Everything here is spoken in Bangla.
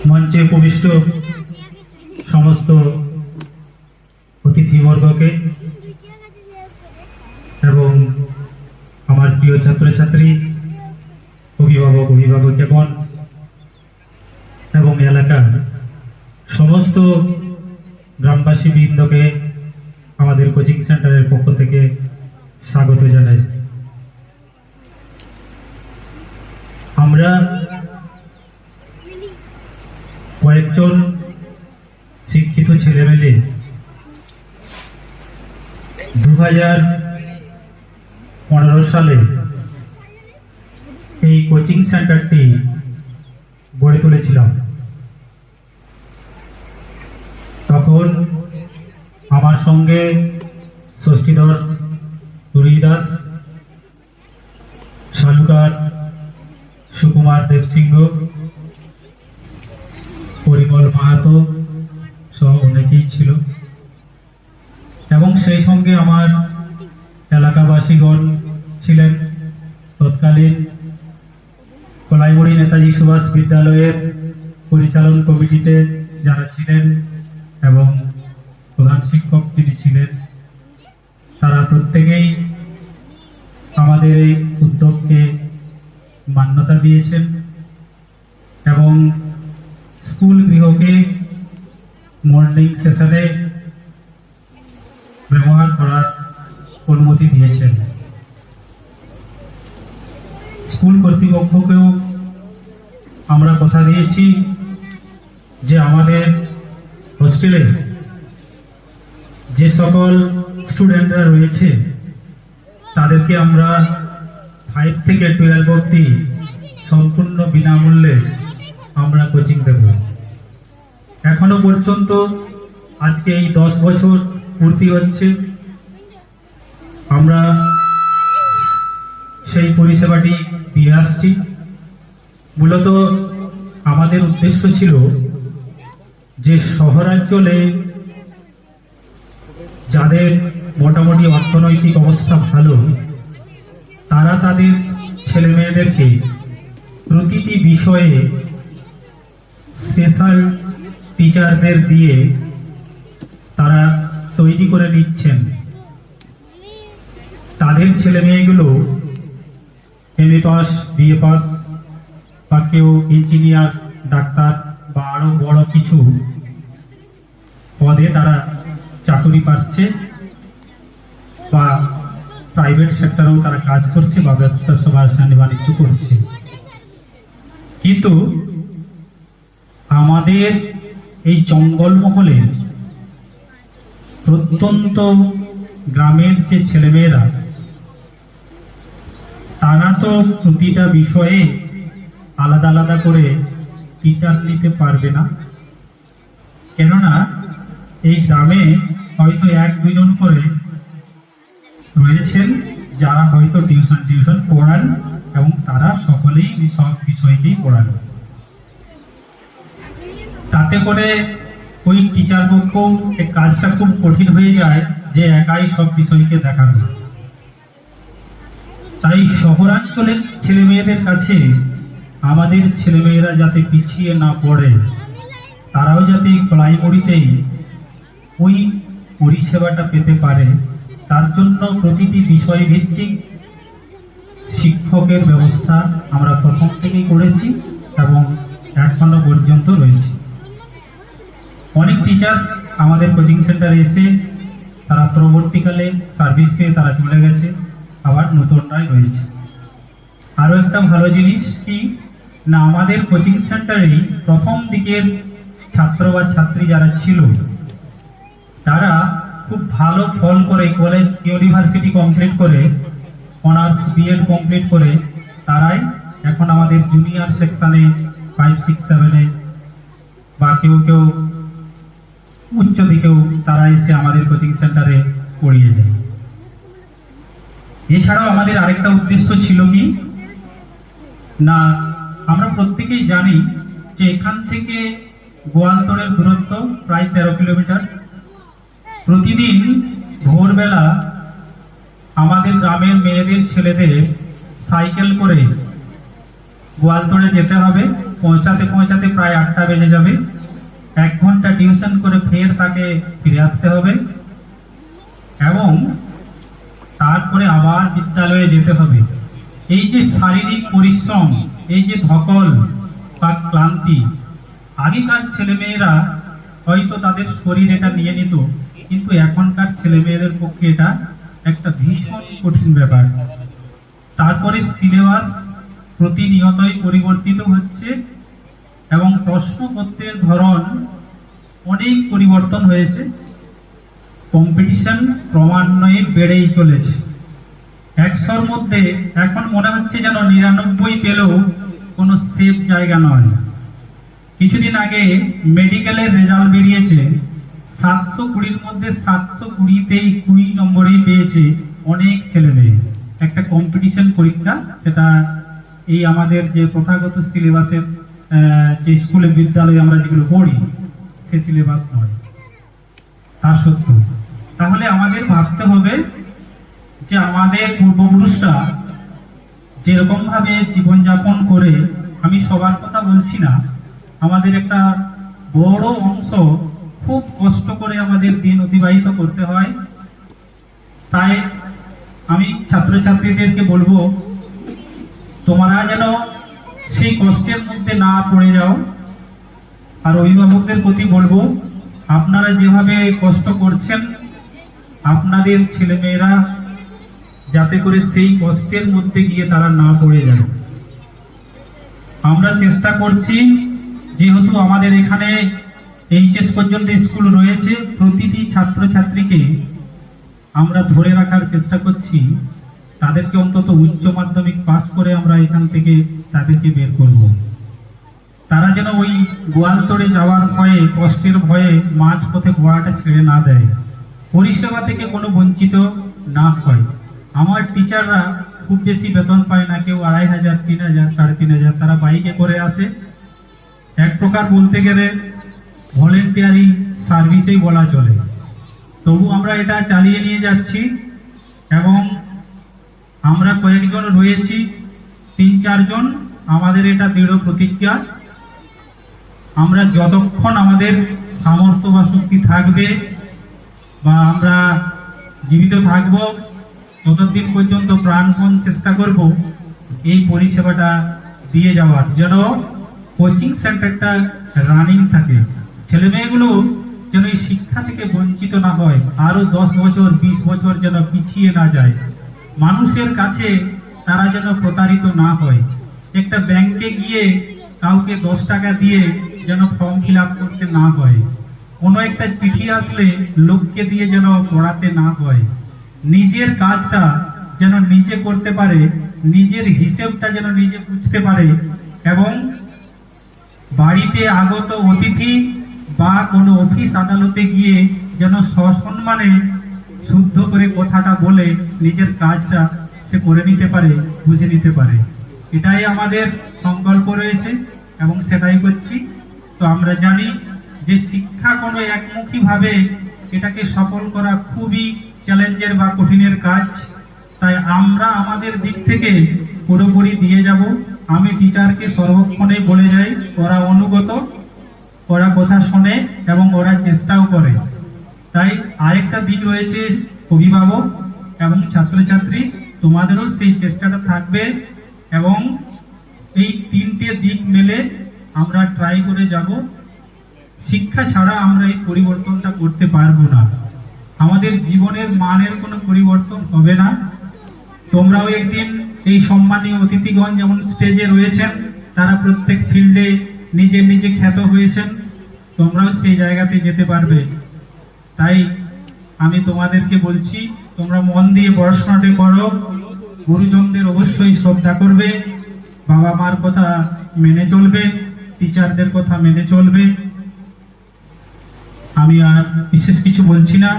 মঞ্চে উপবিষ্ট সমস্ত অতিথিবর্গকে এবং আমার প্রিয় ছাত্রছাত্রী, অভিভাবক অভিভাবকগণ এবং এলাকার সমস্ত গ্রামবাসী বৃন্দকে আমাদের কোচিং সেন্টারের পক্ষ থেকে স্বাগত জানাই। আমরা কয়েকজন শিক্ষিত ছেলে মিলে 2015 সালে এই কোচিং সেন্টারটি গড়ে তুলেছিলাম। তখন আমার সঙ্গে ষষ্ঠীধর তুরি দাস, শালুকার সুকুমার দেবসিংহ, পরিমল মাহাতো সহ অনেকেই ছিল এবং সেই সঙ্গে আমার এলাকাবাসীগণ ছিলেন। তৎকালীন কলাইমুড়ি নেতাজি সুভাষ বিদ্যালয়ের পরিচালন কমিটিতে যারা ছিলেন এবং প্রধান শিক্ষক যিনি ছিলেন, তারা প্রত্যেকেই আমাদের এই উদ্যোগকে মান্যতা দিয়েছেন এবং স্কুল গৃহকে মর্নিং সেশনে ব্যবহার করার অনুমতি দিয়েছেন। স্কুল কর্তৃপক্ষকেও আমরা কথা দিয়েছি যে আমাদের হোস্টেলে যে সকল স্টুডেন্টরা রয়েছে তাদেরকে আমরা 5 থেকে 12 অবধি সম্পূর্ণ বিনামূল্যে আমরা কোচিং দেব। এখনো পর্যন্ত আজকে এই 10 বছর পূর্তি হচ্ছে, আমরা সেই পরিষেবাটি দিয়ে আসছি। মূলত আমাদের উদ্দেশ্য ছিল যে শহরাঞ্চলে যাদের মোটামুটি অর্থনৈতিক অবস্থা ভালো, তারা তাদের ছেলে মেয়েদেরকে প্রতিটি বিষয়ে স্পেশাল টিচারদের দিয়ে তারা তৈরি করে নিচ্ছেন। তাদের ছেলে মেয়েগুলো MA পাস, BA পাস বা কেউ ইঞ্জিনিয়ার, ডাক্তার বা আরো বড় কিছু পদে তারা চাকরি পাচ্ছে বা প্রাইভেট সেক্টরেও তারা কাজ করছে বা ব্যবসা বাণিজ্য করছে। কিন্তু আমাদের এই জঙ্গলমহলে প্রত্যন্ত গ্রামের যে ছেলেমেয়েরা, তারা তো প্রতিটা বিষয়ে আলাদা আলাদা করে টিচার নিতে পারবে না, কেননা এই গ্রামে হয়তো 1-2 জন করে রয়েছেন যারা হয়তো টিউশন পড়ান এবং তারা সকলেই সব বিষয়কেই পড়ান। তাতে করে ওই টিচার পক্ষ এই কাজটা খুব কঠিন হয়ে যায় যে একাই সব বিষয়কে দেখানো। তাই শহরাঞ্চলের ছেলে মেয়েদের কাছে আমাদের ছেলেমেয়েরা যাতে পিছিয়ে না পড়ে, তারাও যাতে কলাইমুড়িতেই ওই পরিষেবাটা পেতে পারে, তার জন্য প্রতিটি বিষয় ভিত্তিক শিক্ষকের ব্যবস্থা আমরা প্রথম থেকেই করেছি এবং এখনো পর্যন্ত রয়েছে। অনেক টিচার আমাদের কোচিং সেন্টারে এসে তারা পরবর্তীকালে সার্ভিস পেয়ে তারা চলে গেছে, আবার নতুনরাই রয়েছে। আরও একটা ভালো জিনিস কি না, আমাদের কোচিং সেন্টারেই প্রথম দিকের ছাত্র বা ছাত্রী যারা ছিল তারা খুব ভালো ফল করে কলেজ ইউনিভার্সিটি কমপ্লিট করে, অনার্স BEd কমপ্লিট করে তারাই এখন আমাদের জুনিয়র সেকশনে 5, 6, 7-এ বা কেউ কেউ উচ্চ দিকেও তারা এসে আমাদের কোচিং সেন্টারে পড়িয়ে যায়। এছাড়াও আমাদের আরেকটা উদ্দেশ্য ছিল কি না, আমরা প্রত্যেকেই জানি যে এখান থেকে গোয়ালতোড়ের দূরত্ব প্রায় 13 কিলোমিটার। প্রতিদিন ভোরবেলা আমাদের গ্রামের মেয়েদের ছেলেদের সাইকেল করে গোয়ালতোড়ে যেতে হবে, পৌঁছাতে পৌঁছাতে প্রায় 8টা বেজে যাবে। 1 ঘন্টা টিউশন করে ফের তাকে ফিরে আসতে হবে এবং তারপরে আবার বিদ্যালয়ে যেতে হবে। এই যে শারীরিক পরিশ্রম, এই যে ধকল বা ক্লান্তি, আগেকার ছেলেমেয়েরা হয়তো তাদের শরীর এটা নিয়ে নিত, কিন্তু এখনকার ছেলেমেয়েদের পক্ষে এটা একটা ভীষণ কঠিন ব্যাপার। তারপরে সিলেবাস প্রতিনিয়তই পরিবর্তিত হচ্ছে এবং প্রশ্নপত্রের ধরন অনেক পরিবর্তন হয়েছে। কম্পিটিশন ক্রমান্বয়ে বেড়েই চলেছে। 100-র মধ্যে এখন মনে হচ্ছে যেন 99 পেলেও কোনো সেফ জায়গা নয়। কিছুদিন আগে মেডিকেলের রেজাল্ট বেরিয়েছে, 720-র মধ্যে 720তেই 20 নম্বরেই পেয়েছে অনেক ছেলে মেয়ে। একটা কম্পিটিশন পরীক্ষা, সেটা এই আমাদের যে প্রথাগত সিলেবাসের যে স্কুলে বিদ্যালয়ে আমরা যেগুলো পড়ি সে সিলেবাস নয়, তা সত্য। তাহলে আমাদের ভাবতে হবে যে আমাদের পূর্বপুরুষরা যেরকম ভাবে জীবনযাপন করে, আমি সবার কথা বলছি না, আমাদের একটা বড় অংশ খুব কষ্ট করে আমাদের দিন অতিবাহিত করতে হয়। তাই আমি ছাত্রছাত্রীদেরকে বলবো, তোমরা যেন সেই কষ্টের মধ্যে না পড়ে যাও। আর অভিভাবকদের প্রতি বলবো, আপনারা যেভাবে কষ্ট করছেন আপনাদের ছেলেমেয়েরা যাতে করে সেই কষ্টের মধ্যে গিয়ে তারা না পড়ে যায়। আমরা চেষ্টা করছি, যেহেতু আমাদের এখানে এইচএস পর্যন্ত স্কুল রয়েছে, প্রতিটি ছাত্রছাত্রীকে আমরা ধরে রাখার চেষ্টা করছি। তাদেরকে অন্তত উচ্চ মাধ্যমিক পাস করে আমরা এখান থেকে তাদেরকে বের করব। তারা যেন ওই গোয়ালতোড়ে যাওয়ার ভয়ে, কষ্টের ভয়ে মাঝপথে পড়াটা ছেড়ে না দেয়, পরিষেবা থেকে কোনো বঞ্চিত না হয়। আমার টিচাররা খুব বেশি বেতন পায় না, কেউ 2500, 3000, 3500, তারা বাইকে করে আসে। এক প্রকার বলতে গেলে ভলেন্টিয়ারি সার্ভিসেই বলা চলে। তবু আমরা এটা চালিয়ে নিয়ে যাচ্ছি এবং আমরা কয়েকজন রয়েছি, 3-4 জন, আমাদের এটা দৃঢ় প্রতিজ্ঞা, আমরা যতক্ষণ আমাদের সামর্থ্য বা শক্তি থাকবে বা আমরা জীবিত থাকব, ততদিন পর্যন্ত প্রাণপণ চেষ্টা করব এই পরিষেবাটা দিয়ে যাওয়ার, যেন কোচিং সেন্টারটা রানিং থাকে। ছেলেমেয়েগুলো যেন এই শিক্ষা থেকে বঞ্চিত না হয়, আরো 10 বছর 20 বছর যেন পিছিয়ে না যায়। মানুষের কাছে তারা যেন প্রতারিত না হয়। একটা ব্যাংকে গিয়ে কাউকে 10 টাকা দিয়ে যেন ফর্ম ফিল আপ করতে না হয়, কোনো একটা চিঠি আসলে লোককে দিয়ে যেন পড়াতে না হয়। নিজের কাজটা যেন নিজে করতে পারে, নিজের হিসেবটা যেন নিজে বুঝতে পারে এবং বাড়িতে আগত অতিথি বা কোনো অফিস আদালতে গিয়ে যেন সসম্মানে শুদ্ধ করে কথাটা বলে নিজের কাজটা সে করে নিতে পারে, বুঝে নিতে পারে। এটাই আমাদের সংকল্প রয়েছে এবং সেটাই করছি। তো আমরা জানি যে শিক্ষা কোনো একমুখী ভাবে এটাকে সফল করা খুবই চ্যালেঞ্জের বা কঠিনের কাজ। তাই আমরা আমাদের দিক থেকে পুরোপুরি দিয়ে যাব। আমি টিচারকে সর্বক্ষণে বলে যাই, ওরা অনুগত, ওরা কথা শোনে এবং ওরা চেষ্টাও করে। তাই আরেকটা দিক রয়েছে অভিভাবক এবং ছাত্রছাত্রী, তোমাদেরও সেই চেষ্টাটা থাকবে এবং এই 3টে দিক মেলে আমরা ট্রাই করে যাব। শিক্ষা ছাড়া আমরা এই পরিবর্তনটা করতে পারবো না, আমাদের জীবনের মানের কোনো পরিবর্তন হবে না। তোমরাও একদিন এই সম্মানীয় অতিথিগণ যেমন স্টেজে রয়েছেন, তারা প্রত্যেক ফিল্ডে নিজে নিজে খ্যাত হয়েছেন, তোমরাও সেই জায়গাতে যেতে পারবে। তাই আমি তোমাদেরকে বলছি, তোমরা মন দিয়ে পড়াশোনাটা করো, গুরুজনদের অবশ্যই শ্রদ্ধা করবে, বাবা মার কথা মেনে চলবে, টিচারদের কথা মেনে চলবে। আমি আর বিশেষ কিছু বলছি না।